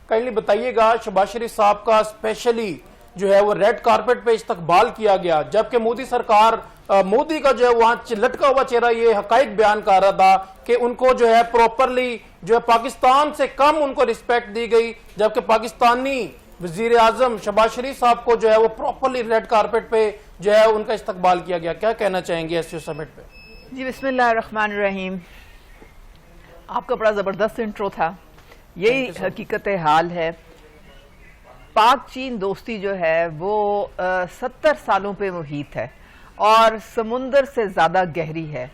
Kindly بتائیے گا، شہباز شریف صاحب کا اسپیشلی جو ہے وہ ریڈ کارپٹ پہ استقبال کیا گیا، جبکہ مودی سرکار مودی کا جو ہے وہاں لٹکا ہوا چہرہ یہ حقائق بیان کر رہا تھا کہ ان کو جو ہے پروپرلی جو ہے پاکستان سے کم ان کو رسپیکٹ دی گئی، جبکہ پاکستانی وزیر اعظم شہباز شریف صاحب کو جو ہے وہ پراپرلی ریڈ کارپٹ پہ جو ہے ان کا استقبال کیا گیا. کیا کہنا چاہیں گے ایس سمٹ پہ؟ جی بسم اللہ الرحمن الرحیم. آپ کا بڑا زبردست انٹرو تھا. یہی حقیقت حال ہے. پاک چین دوستی جو ہے وہ 70 سالوں پہ محیط ہے اور سمندر سے زیادہ گہری ہے،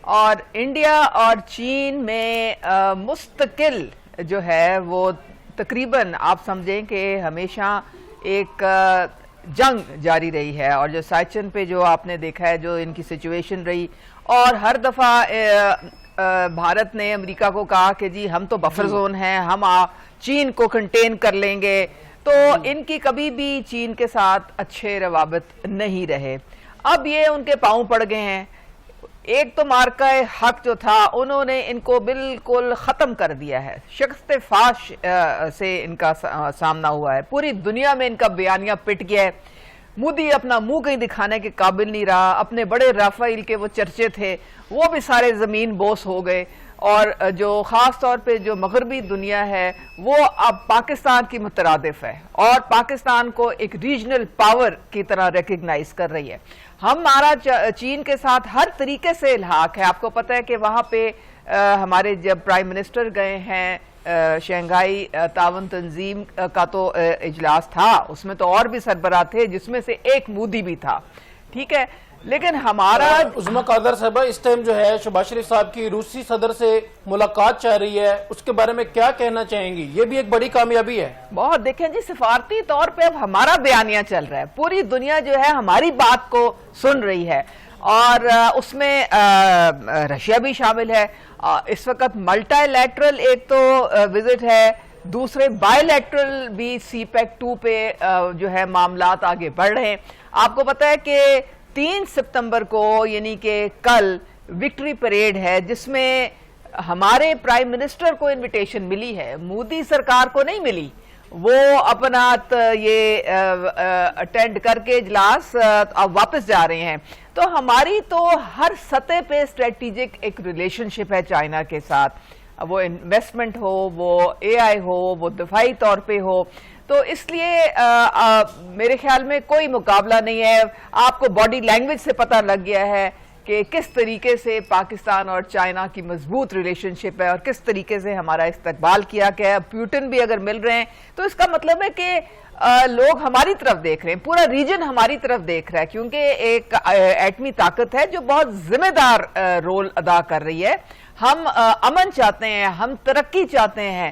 اور انڈیا اور چین میں مستقل جو ہے وہ تقریباً آپ سمجھیں کہ ہمیشہ ایک جنگ جاری رہی ہے. اور جو سائچن پہ جو آپ نے دیکھا ہے جو ان کی سچویشن رہی، اور ہر دفعہ بھارت نے امریکہ کو کہا کہ جی ہم تو بفر زون ہیں، ہم چین کو کنٹین کر لیں گے، تو ان کی کبھی بھی چین کے ساتھ اچھے روابط نہیں رہے. اب یہ ان کے پاؤں پڑ گئے ہیں. ایک تو مارکہ حق جو تھا انہوں نے ان کو بالکل ختم کر دیا ہے. شکست فاش سے ان کا سامنا ہوا ہے. پوری دنیا میں ان کا بیانیہ پٹ گیا ہے. مودی اپنا منہ کہیں دکھانے کے قابل نہیں رہا. اپنے بڑے رافائل کے وہ چرچے تھے وہ بھی سارے زمین بوس ہو گئے. اور جو خاص طور پہ جو مغربی دنیا ہے وہ اب پاکستان کی مترادف ہے اور پاکستان کو ایک ریجنل پاور کی طرح ریکگنائز کر رہی ہے. ہمارا چین کے ساتھ ہر طریقے سے الحاق ہے. آپ کو پتہ ہے کہ وہاں پہ ہمارے جب پرائم منسٹر گئے ہیں شنگھائی تعاون تنظیم کا تو اجلاس تھا، اس میں تو اور بھی سربراہ تھے جس میں سے ایک مودی بھی تھا، ٹھیک ہے. لیکن ہمارا عظما قادر صاحبہ اس ٹائم جو ہے شہباز شریف صاحب کی روسی صدر سے ملاقات چاہ رہی ہے، اس کے بارے میں کیا کہنا چاہیں گی؟ یہ بھی ایک بڑی کامیابی ہے. بہت دیکھیں جی، سفارتی طور پہ اب ہمارا بیانیہ چل رہا ہے. پوری دنیا جو ہے ہماری بات کو سن رہی ہے، اور اس میں رشیا بھی شامل ہے. اس وقت ملٹی لیٹرل ایک تو وزٹ ہے، دوسرے بائی لیٹرل بھی سی پیک 2 پہ جو ہے معاملات آگے بڑھ رہے ہیں. آپ کو پتہ ہے کہ 3 ستمبر کو یعنی کہ کل وکٹری پریڈ ہے جس میں ہمارے پرائم منسٹر کو انویٹیشن ملی ہے، مودی سرکار کو نہیں ملی. وہ اپنا یہ اٹینڈ کر کے اجلاس اب واپس جا رہے ہیں. تو ہماری تو ہر سطح پہ اسٹریٹجک ایک ریلیشن شپ ہے چائنا کے ساتھ، وہ انویسٹمنٹ ہو، وہ اے آئی ہو، وہ دفاعی طور پہ ہو. تو اس لیے میرے خیال میں کوئی مقابلہ نہیں ہے. آپ کو باڈی لینگویج سے پتہ لگ گیا ہے کہ کس طریقے سے پاکستان اور چائنا کی مضبوط ریلیشن شپ ہے اور کس طریقے سے ہمارا استقبال کیا گیا ہے. پیوٹن بھی اگر مل رہے ہیں تو اس کا مطلب ہے کہ لوگ ہماری طرف دیکھ رہے ہیں، پورا ریجن ہماری طرف دیکھ رہا ہے، کیونکہ ایک ایٹمی طاقت ہے جو بہت ذمہ دار رول ادا کر رہی ہے. ہم امن چاہتے ہیں، ہم ترقی چاہتے ہیں.